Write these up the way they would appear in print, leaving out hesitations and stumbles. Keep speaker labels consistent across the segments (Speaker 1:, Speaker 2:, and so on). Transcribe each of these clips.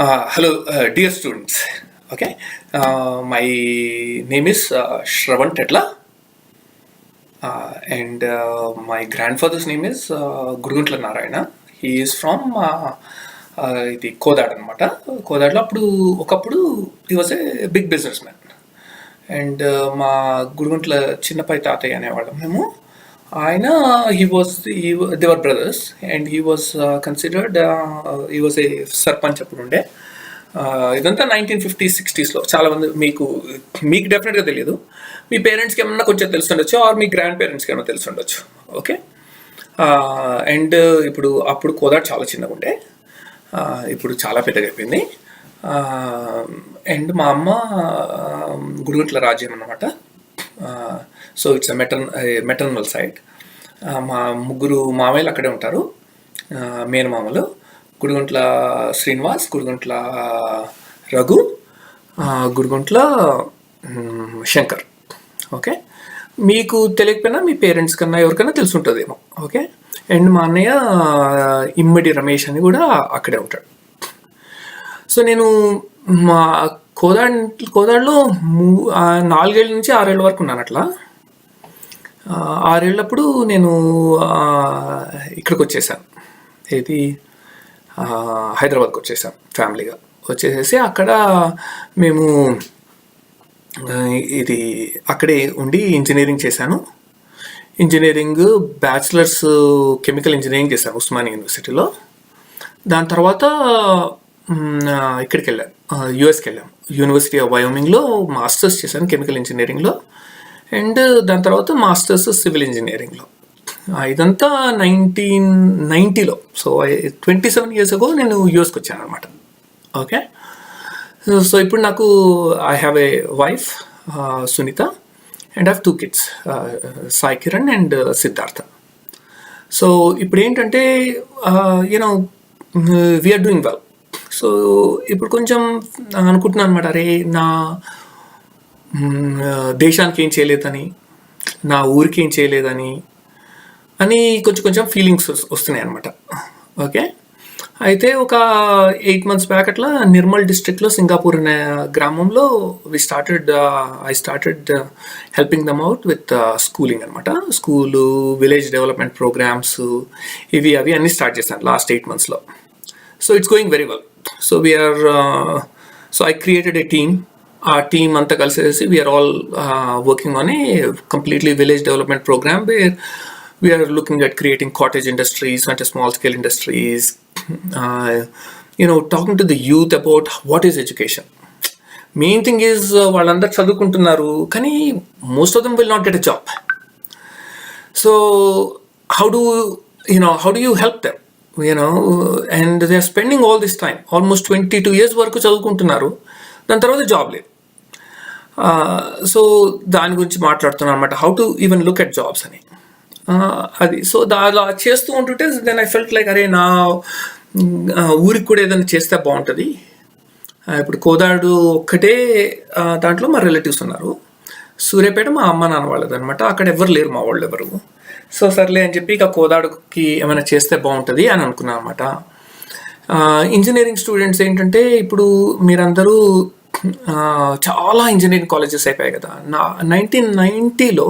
Speaker 1: Hello, dear students. Okay, my name is Shravan Tetla, and my grandfather's name is Guruguntla Narayana. He is from ఇది కోదాడ్ అనమాట. కోదాడ్లో ఒకప్పుడు he was a big businessman. And మా గురుగుంట్ల చిన్నపై తాతయ్య అనేవాళ్ళం మేము. ఆయన they were brothers and he was considered he was a sarpanch అప్పుడు ఉండే. ఇదంతా 1950s-60s చాలామంది మీకు డెఫినెట్గా తెలియదు. మీ పేరెంట్స్కి ఏమన్నా కొంచెం తెలిసి ఉండొచ్చు, ఆర్ మీ గ్రాండ్ పేరెంట్స్కి ఏమన్నా తెలిసి ఉండొచ్చు. ఓకే, అండ్ అప్పుడు కోదాడ్ చాలా చిన్నగా ఉండే, ఇప్పుడు చాలా పెద్దగా అయిపోయింది. అండ్ మా అమ్మ గురుగుంట్ల రాజ్యం అన్నమాట. So it's maternal side. మా ముగ్గురు మామయ్యలు అక్కడే ఉంటారు, మేనమామలు. గురుగుంట్ల శ్రీనివాస్, గురుగుంట్ల రఘు, గురుగుంట్ల శంకర్. ఓకే, మీకు తెలియకపోయినా మీ పేరెంట్స్ కన్నా ఎవరికైనా తెలిసి ఉంటుందేమో. ఓకే, అండ్ మా అన్నయ్య ఇమ్మడి రమేష్ అని కూడా అక్కడే ఉంటాడు. సో నేను మా కోదాడ్లో 4 ఏళ్ళ నుంచి 6 ఏళ్ళ వరకు ఉన్నాను. అట్లా 6 ఏళ్ళప్పుడు నేను ఇక్కడికి వచ్చేసాను, హైదరాబాద్కి వచ్చేసాం ఫ్యామిలీగా. వచ్చేసేసి అక్కడ మేము అక్కడే ఉండి ఇంజనీరింగ్ చేశాను. ఇంజనీరింగ్ బ్యాచిలర్స్ కెమికల్ ఇంజనీరింగ్ చేశాను ఉస్మానియా యూనివర్సిటీలో. దాని తర్వాత ఇక్కడికి వెళ్ళాను, యూఎస్కి వెళ్ళాను. యూనివర్సిటీ ఆఫ్ వయోమింగ్లో మాస్టర్స్ చేశాను కెమికల్ ఇంజనీరింగ్లో. అండ్ దాని తర్వాత మాస్టర్స్ సివిల్ ఇంజనీరింగ్లో. ఇదంతా 1990లో. సో 27 years ago నేను యూఎస్కి వచ్చాను అనమాట. ఓకే, సో ఇప్పుడు నాకు I have a wife Sunita and have 2 kids, Sai Kiran and Siddharth. So ఇప్పుడు ఏంటంటే వీఆర్ డూయింగ్ వెల్. సో ఇప్పుడు కొంచెం అనుకుంటున్నాను అనమాట, అరే నా దేశానికి ఏం చేయలేదని, నా ఊరికి ఏం చేయలేదని కొంచెం ఫీలింగ్స్ వస్తున్నాయి అనమాట. ఓకే, అయితే ఒక 8 months బ్యాక్ అట్లా నిర్మల్ డిస్ట్రిక్ట్లో సింగాపూర్ అనే గ్రామంలో I started helping them out with schooling అనమాట. స్కూలు, విలేజ్ డెవలప్మెంట్ ప్రోగ్రామ్స్, అవి అన్నీ స్టార్ట్ చేశాను లాస్ట్ 8 monthsలో. So it's going very well. So so I created a team. ఆ టీమ్ అంతా కలిసేసి we are all working on a completely village development programme where we are looking at creating cottage industries and small scale industries, talking to the youth about what is education. Main thing is వాళ్ళందరూ చదువుకుంటున్నారు కానీ most of them will not get a job. So how do you help them, and they are spending all this time, almost 22 years వరకు చదువుకుంటున్నారు, దాని తర్వాత job లేదు. So దాని గురించి మాట్లాడుతున్నాను అనమాట, how to even look at jobs అని. అది సో అలా చేస్తూ ఉంటుంటే దెన్ ఐ ఫెల్ట్ లైక్, అరే నా ఊరికి కూడా ఏదైనా చేస్తే బాగుంటుంది. ఇప్పుడు కోదాడు ఒక్కటే దాంట్లో మా రిలేటివ్స్ ఉన్నారు. సూర్యాపేట మా అమ్మ నాన్న వాళ్ళది అనమాట, అక్కడ ఎవరు లేరు మా వాళ్ళు ఎవరు. సో సర్లే అని చెప్పి ఇక కోదాడుకి ఏమైనా చేస్తే బాగుంటుంది అని అనుకున్నాను అనమాట. ఇంజనీరింగ్ స్టూడెంట్స్ ఏంటంటే ఇప్పుడు మీరందరూ చాలా ఇంజనీరింగ్ కాలేజెస్ అయిపోయాయి కదా. 1990లో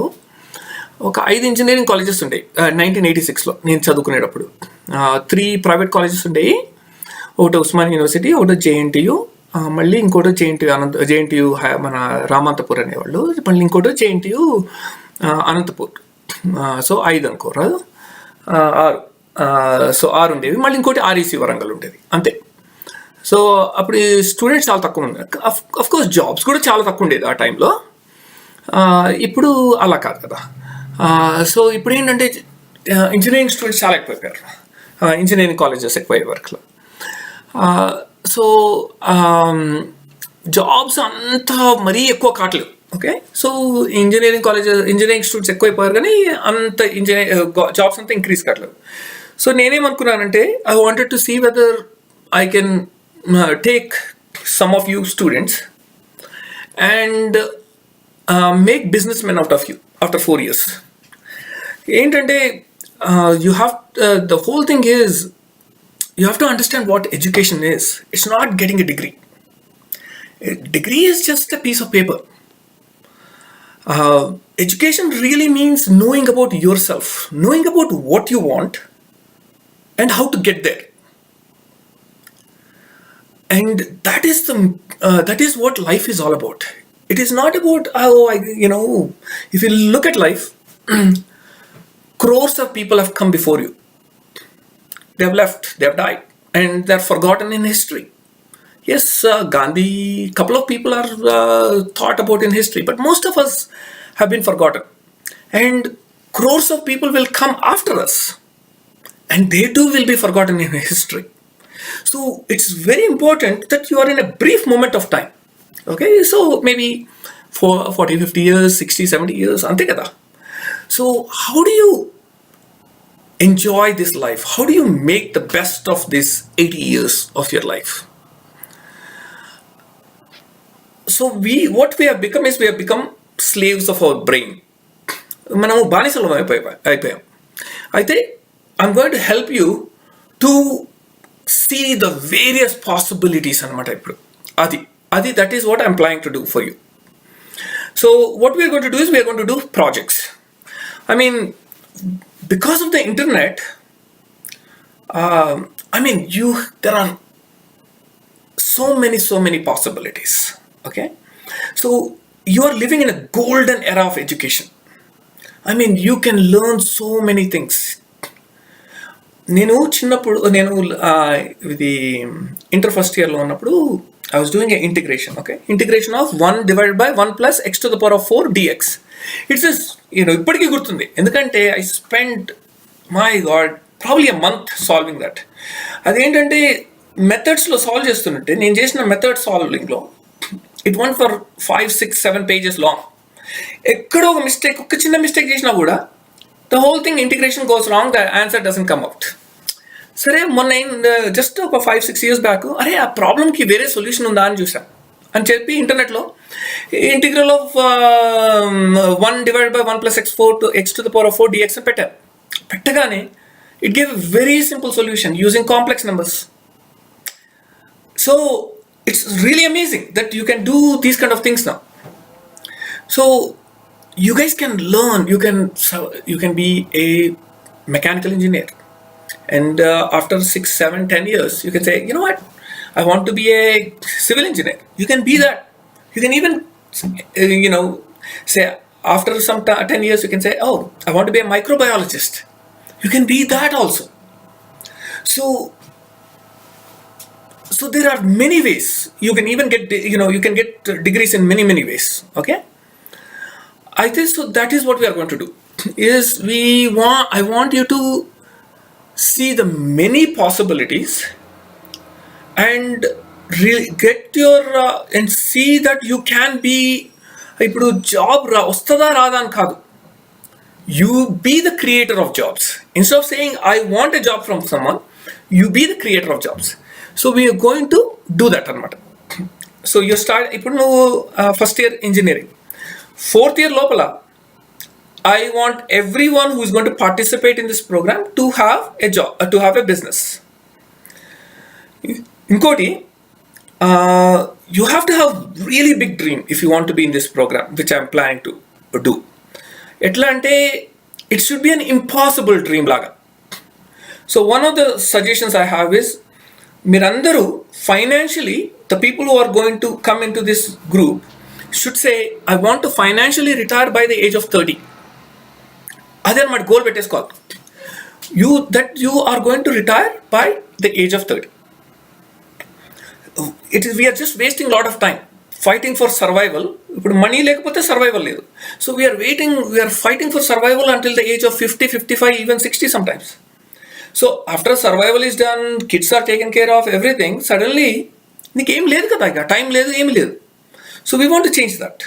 Speaker 1: ఒక 5 ఇంజనీరింగ్ కాలేజెస్ ఉండేవి. 1986లో నేను చదువుకునేటప్పుడు 3 ప్రైవేట్ కాలేజెస్ ఉండేవి. ఒకటి ఉస్మానియా యూనివర్సిటీ, ఒకటి జేఎన్టీయు, మళ్ళీ ఇంకోటి జేఎన్టీయు మన రామంతపూర్ అనేవాళ్ళు, మళ్ళీ ఇంకోటి జేఎన్టీయు అనంతపూర్. సో 5 అనుకోరాదు, 6. సో 6 ఉండేవి. మళ్ళీ ఇంకోటి ఆర్ఈసీ వరంగల్ ఉండేది, అంతే. సో అప్పుడు స్టూడెంట్స్ చాలా తక్కువ ఉన్నారు. అఫ్కోర్స్ జాబ్స్ కూడా చాలా తక్కువ ఉండేది ఆ టైంలో. ఇప్పుడు అలా కాదు కదా. సో ఇప్పుడు ఏంటంటే ఇంజనీరింగ్ స్టూడెంట్స్ చాలా ఎక్కువైపోయారు, ఇంజనీరింగ్ కాలేజెస్ ఎక్కువయ్యే వర్క్లో. సో జాబ్స్ అంతా మరీ ఎక్కువ కావట్లేదు. ఓకే, సో ఇంజనీరింగ్ స్టూడెంట్స్ ఎక్కువైపోయారు కానీ అంత జాబ్స్ అంతా ఇంక్రీజ్ కావట్లేదు. సో నేనేమనుకున్నానంటే I wanted to see whether I can take some of you students and make businessmen out of you after 4 years. ఏంటంటే you have the whole thing is you have to understand what education is. It's not getting a degree. A degree is just a piece of paper. Education really means knowing about yourself, knowing about what you want and how to get there. And that is what life is all about. It is not about if you look at life, crores of people have come before you. They have left, they have died, and they're forgotten in history. Yes, Gandhi, couple of people are thought about in history, but most of us have been forgotten. And crores of people will come after us, and they too will be forgotten in history. So it's very important that you are in a brief moment of time. Okay, so maybe for 40, 50 years, 60, 70 years, ante kada. So how do you enjoy this life? How do you make the best of this 80 years of your life? So what we have become is we have become slaves of our brain. మనము బానిసలు అయిపోయాం. అయితే I'm going to help you to see the various possibilities అన్నమాట. ఇప్పుడు అది that is what I'm planning to do for you. So what we are going to do is we are going to do projects. I mean, because of the internet, there are so many possibilities. Okay, so you are living in a golden era of education. I mean, you can learn so many things. నేను ఇది inter first ఇయర్లో ఉన్నప్పుడు I was doing an integration. Okay, integration of 1 divided by 1 plus x to the power of 4 dx. It's just ఇప్పటికీ గుర్తుంది, ఎందుకంటే I spent, my god, probably a month solving that. అదేంటంటే మెథడ్స్లో solve చేస్తున్నట్టే నేను చేసిన method సాల్వింగ్లో it went for 5, 6, 7 pages long. ఎక్కడో ఒక mistake, ఒక చిన్న మిస్టేక్ చేసినా కూడా the whole thing integration goes wrong, the answer doesn't come out. సరే, మొన్న జస్ట్ ఒక 5-6 years బ్యాక్ అరే ఆ ప్రాబ్లమ్కి వేరే సొల్యూషన్ ఉందా అని చూసాను అని చెప్పి ఇంటర్నెట్లో integral of 1 divided by 1 plus x to the power of 4 dx అని పెట్టగానే it gave a very simple solution using complex numbers. So it's really amazing that you can do these kind of things now. So you guys can learn, you can be a mechanical engineer, and after 6, 7, 10 years you can say, you know what, I want to be a civil engineer. You can be that. You can even say after some 10 years you can say, oh, I want to be a microbiologist. You can be that also. So there are many ways. You can even get you can get degrees in many ways. Okay, I think so. That is what we are going to do. I want you to see the many possibilities and really get your and see that you can be. ఇప్పుడు job వస్తుందా రాదా అని కాదు. You be the creator of jobs. Instead of saying I want a job from someone, you be the creator of jobs. So we are going to do that అన్నమాట. So you start, ఇప్పుడు నువ్వు first year engineering, 4th year లోపల I want everyone who is going to participate in this program to have a job, to have a business. Inkoti, you have to have really big dream if you want to be in this program, which I am planning to do. Etla ante it should be an impossible dream laga. So one of the suggestions I have is, mirandaru financially, the people who are going to come into this group should say, I want to financially retire by the age of 30. అదే అన్నమాట goal పెట్టేసుకోవాలి. You are going to retire by the age of 30. We are just wasting a lot of time fighting for survival. ఇప్పుడు money లేకపోతే survival లేదు. So we are fighting for survival until the age of 50, 55, even 60 sometimes. So after survival is done, kids are taken care of, everything, suddenly నీకేం లేదు కదా, ఇక time లేదు, ఏమి లేదు. So we want to change that.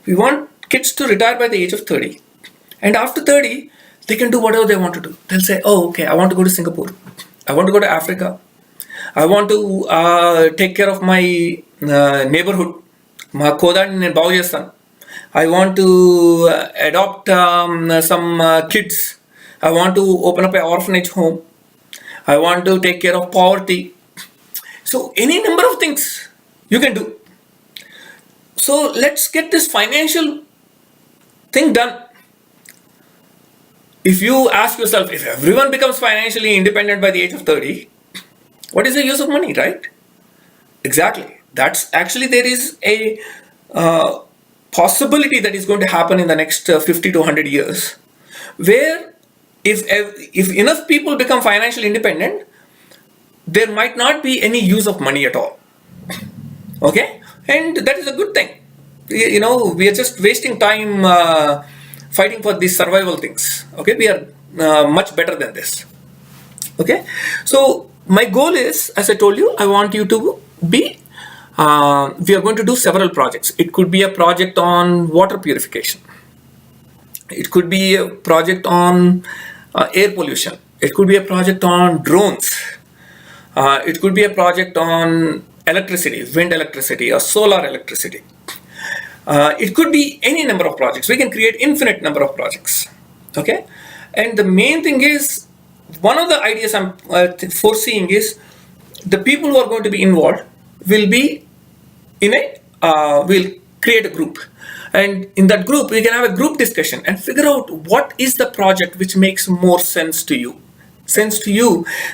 Speaker 1: We want kids to retire by the age of 30. And after 30, they can do whatever they want to do. They'll say, oh, okay, I want to go to Singapore. I want to go to Africa. I want to take care of my neighborhood. My KODAD నేను బాగు చేస్తాను. I want to adopt some kids. I want to open up an orphanage home. I want to take care of poverty. So any number of things you can do. So let's get this financial thing done. If you ask yourself, if everyone becomes financially independent by the age of 30, what is the use of money, right? Exactly. That's actually, there is a possibility that is going to happen in the next 50 to 100 years, where if enough people become financially independent, there might not be any use of money at all. Okay, and that is a good thing. We are just wasting time fighting for these survival things. Okay, we are much better than this. Okay, so my goal is, as I told you, I want you to be we are going to do several projects. It could be a project on water purification. It could be a project on air pollution. It could be a project on drones. It could be a project on electricity, wind electricity or solar electricity. It could be any number of projects. We can create infinite number of projects. Okay, and the main thing is, one of the ideas I'm foreseeing is the people who are going to be involved will be in we'll create a group, and in that group we can have a group discussion and figure out what is the project which makes more sense to you,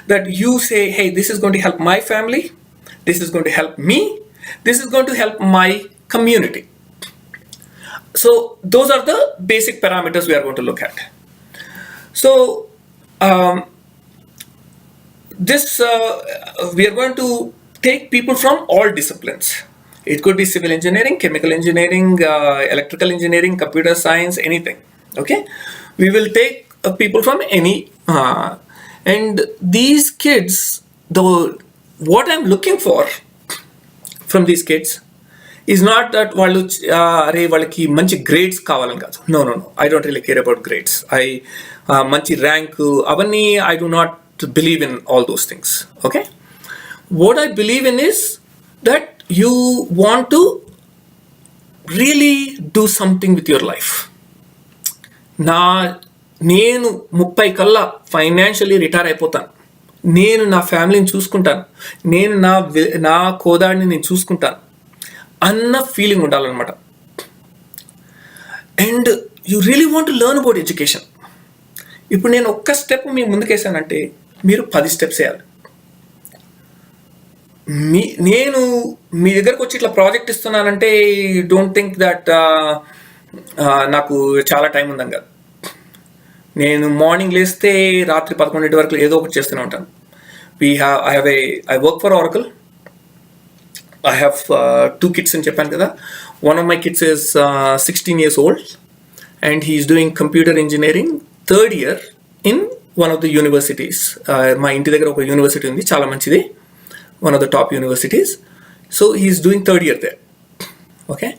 Speaker 1: that you say, hey, this is going to help my family, this is going to help me, this is going to help my community. So those are the basic parameters we are going to look at. So we are going to take people from all disciplines. It could be civil engineering, chemical engineering, electrical engineering, computer science, anything. Okay, we will take people from any and these kids, what I'm looking for from these kids is not that వాళ్ళకి మంచి grades కావాలని కాదు. No, I don't really care about grades. మంచి rank అవన్నీ I do not believe in all those things. Okay, what I believe in is that you want to really do something with your life. నేను 30 కల్లా financially retire అయిపోతాను, నేను నా ఫ్యామిలీని చూసుకుంటాను, నేను నా కోదాడిని నేను చూసుకుంటాను అన్న ఫీలింగ్ ఉండాలన్నమాట. And you really want to learn about education. ఇప్పుడు నేను ఒక్క స్టెప్ మీ ముందుకేసానంటే మీరు 10 స్టెప్స్ వేయాలి. నేను మీ దగ్గరకు వచ్చి ఇట్లా ప్రాజెక్ట్ ఇస్తున్నానంటే డోంట్ థింక్ దట్ నాకు చాలా టైం ఉందని కాదు. నేను మార్నింగ్ లేస్తే రాత్రి 11 వరకు ఏదో ఒకటి చేస్తూనే ఉంటాను. I work for Oracle. I have 2 kids in Japan kada. One of my kids is 16 years old and he is doing computer engineering 3rd year in one of the universities. మా ఇంటి దగ్గర ఒక యూనివర్సిటీ ఉంది, చాలా మంచిది, one of the top universities. So he is doing 3rd year there. Okay,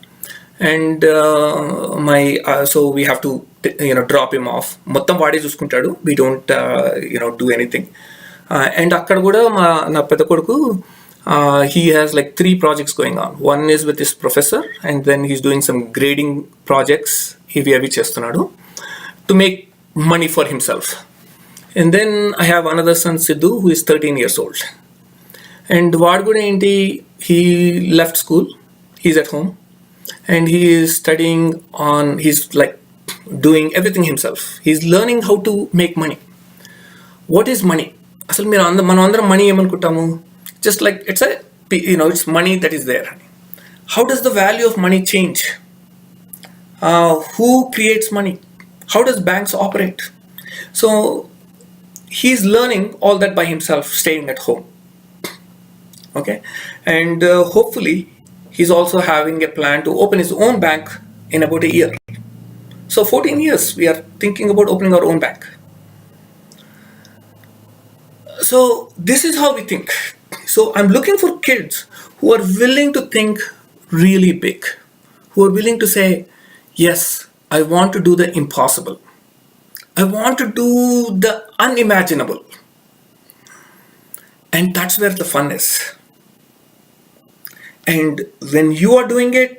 Speaker 1: and so we have to drop him off. మొత్తం వాడే చూసుకుంటాడు. We don't do anything. And అక్కడ కూడా నా పెద్ద కొడుకు he has like 3 projects going on. One is with his professor and then he's doing some grading projects అవి చేస్తున్నాడు to make money for himself. And then I have another son, Sidhu, who is 13 years old. And వాడు కూడా ఏంటి, he left school, he's at home and he is studying he's like doing everything himself. He's learning how to make money. What is money? అసలు మనం అందరం money ఏమనుకుంటాము, just like it's money that is there. How does the value of money change? Who creates money? How does banks operate? So he's learning all that by himself, staying at home. Okay, and hopefully he's also having a plan to open his own bank in about a year. So 14 years we are thinking about opening our own bank. So this is how we think. So I'm looking for kids who are willing to think really big, who are willing to say, yes, I want to do the impossible. I want to do the unimaginable. And that's where the fun is. And when you are doing it,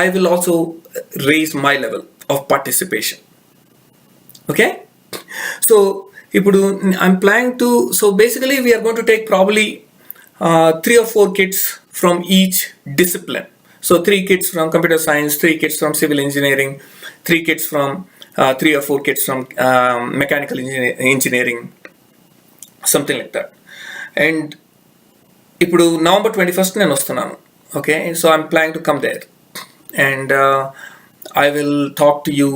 Speaker 1: I will also raise my level of participation. Okay? So ఇప్పుడు I'm planning to, so basically we are going to take probably 3 or 4 kids from each discipline. So 3 kids from computer science, 3 kids from civil engineering, 3 kids from 3 or 4 kids from mechanical engineering, something like that. And ఇప్పుడు November 21st నేను వస్తున్నాను. Okay, so I'm planning to come there, and I will talk to you.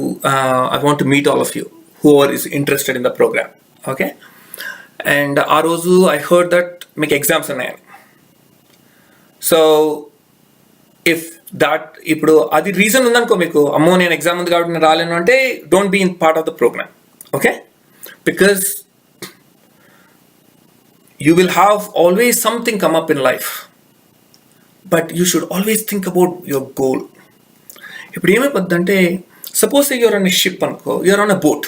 Speaker 1: I want to meet all of you whoever is interested in the program. Okay, and ఆ రోజు I heard that మీకు exams ఉన్నాయి. So if that ఇప్పుడు అది reason ఉందనుకో మీకు, అమ్మో నేను ఎగ్జామ్ ఉంది కాబట్టి నేను రాలేను అంటే, don't be in part of the programme. Okay, because you will have always something come up in life, but you should always think about your goal. ఇప్పుడు ఏమైపోద్దంటే, suppose you're on a ship అనుకో, you're on a boat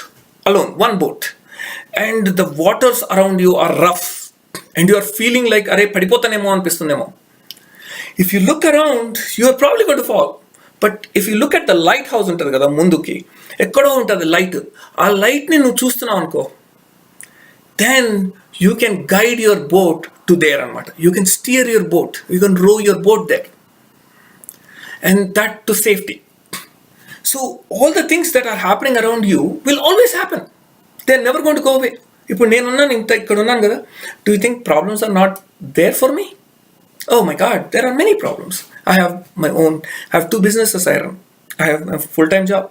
Speaker 1: alone, one boat, and the waters around you are rough and you are feeling like అరే పడిపోతానేమో అనిపిస్తుందేమో. If you look around, you are probably going to fall. But if you look at the light house ఉంటుంది కదా ముందుకి, ఎక్కడో ఉంటుంది light, ఆ లైట్ని నువ్వు చూస్తున్నావు అనుకో, then you can guide your boat to there anamata. You can steer your boat, you can row your boat there, and that to safety. So all the things that are happening around you will always happen. They're never going to go away. Ippudu nenu unnanu inta ikkada unnanu kada, do you think problems are not there for me? Oh my god, there are many problems. I have my own, I have 2 businesses I run, I have a full-time job,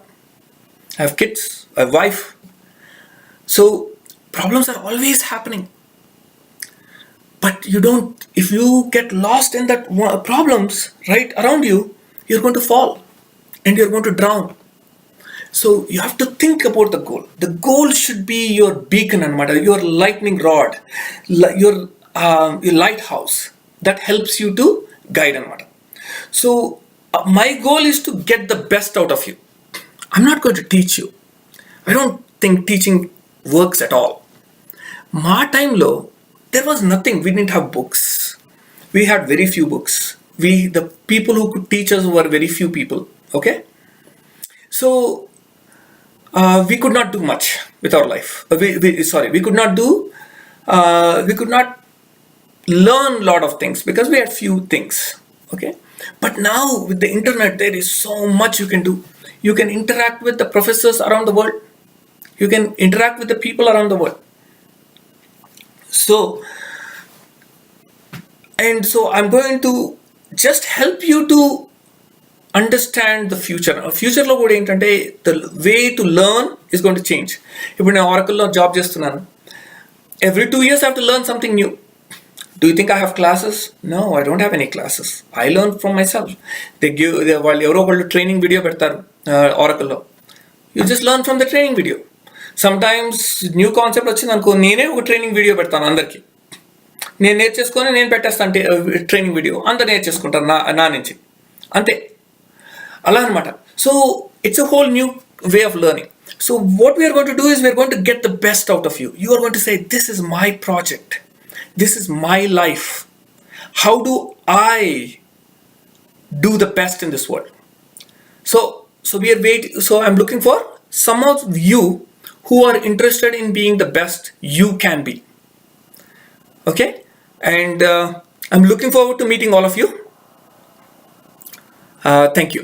Speaker 1: I have kids, I have wife. So problems are always happening, but you don't, if you get lost in that problems right around you, you're going to fall and you're going to drown. So you have to think about the goal. The goal should be your beacon anamata, your lightning rod, your lighthouse that helps you to guide anamata. So my goal is to get the best out of you. I'm not going to teach you. I don't think teaching works at all. మా టైంలో there was nothing. We didn't have books. We had very few books. The people who could teach us were very few people. Okay, so we could not do much with our life. We could not do. We could not learn a lot of things because we had few things. Okay, but now with the internet, there is so much you can do. You can interact with the professors around the world. You can interact with the people around the world. So I'm going to just help you to understand the future. Future lo kuda entante, the way to learn is going to change. Ippudu nenu Oracle lo job chestunnanu. Every 2 years I have to learn something new. Do you think I have classes? No, I don't have any classes. I learn from myself. వాళ్ళు ఎవరో ఒకళ్ళు training video పెడతారు Oracle లో. You just learn from the training video. Sometimes new concept వచ్చింది అనుకో, నేనే ఒక training video పెడతాను అందరికి. నేను నేర్చేసుకొని నేను పెట్టేస్తాను ట్రైనింగ్ వీడియో, అంతా నేర్చేసుకుంటాను నా నుంచి, అంతే అలా అనమాట. So it's a whole new way of learning. So what we are going to do is we are going to get the best out of you. You are going to say this is my project, this is my life, how do I do the best in this world. So we are waiting. So I'm looking for some of you who are interested in being the best you can be. Okay, and I'm looking forward to meeting all of you. Thank you.